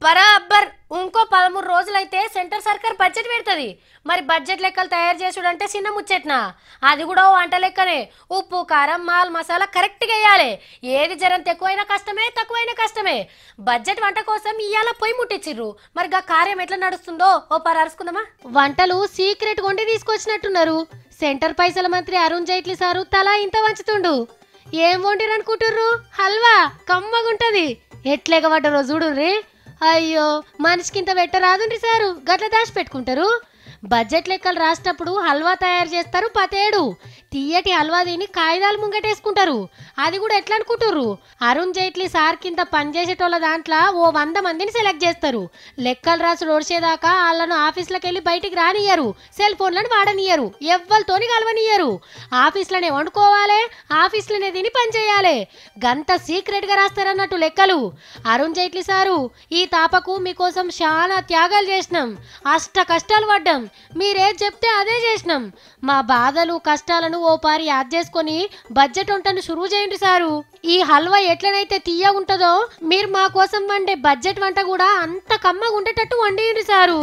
బరాబర్ ఇంకో 13 రోజులైతే సెంటర్ సర్కార్ బడ్జెట్ పెడుతుంది. మరి బడ్జెట్ లెక్కలు తయారు చేసుడంటే చిన్న ముచ్చట్నా? అది కూడా వంట లెక్కనే. ఉప్పు కారం మాల్ మసాలా కరెక్ట్గా వేయాలి. ఏది జరంత ఎక్కువైనా కష్టమే, తక్కువైనా కష్టమే. బడ్జెట్ వంట కోసం ఇవాళ పొయ్యి ముట్టించిర్రు. మరి గా కార్యం ఎట్లా నడుస్తుందో ఓ పార అరుచుకుందామా. వంటలు సీక్రెట్ కొండి తీసుకొచ్చినట్టున్నారు. సెంటర్ పైసల మంత్రి అరుణ్ జైట్లీ సారు తలా ఇంత వంచుతుండు. ఏం వండిరనుకుంటుర్రు? హల్వా కమ్మగుంటది. ఎట్లెగబడ్డరో చూడుర్రి. అయ్యో మనిషికింత పెట్టరాదుండ్రి సారు, గట్ల దాచి పెట్టుకుంటారు. బడ్జెట్ లెక్కలు రాసినప్పుడు హల్వా తయారు చేస్తారు పతేడు. తీయటి హల్వా తిని కాగితాలు ముంగటేసుకుంటారు. అది కూడా ఎట్లా అనుకుంటుర్రు? అరుణ్ జైట్లీ సార్ కింద పనిచేసేటోళ్ళ దాంట్లో ఓ 100 మందిని సెలెక్ట్ చేస్తారు. లెక్కలు రాసి ఓడిచేదాకా వాళ్ళను ఆఫీసులకు వెళ్ళి బయటికి రానియ్యరు. సెల్ ఫోన్లను వాడనియ్యరు. ఎవ్వరితోని కలవనియ్యరు. ఆఫీసులోనే వండుకోవాలి, ఆఫీసులోనే తిని పని చేయాలి. గంత సీక్రెట్ గా రాస్తారన్నట్టు లెక్కలు. అరుణ్ జైట్లీ సారు, ఈ తాపకు మీకోసం చాలా త్యాగాలు చేసినాం, అష్ట కష్టాలు పడ్డాం. మీరేం చెప్తే అదే చేసినాం. మా బాధలు కష్టాలను ఓ పారి యాద్ చేసుకొని బడ్జెట్ వంటను షురూ చేయండి సారు. ఈ హల్వా ఎట్లనైతే తీయగుంటదో మీరు మా కోసం వండే బడ్జెట్ వంట కూడా అంత కమ్మగా ఉండేటట్టు వండియండి సారు.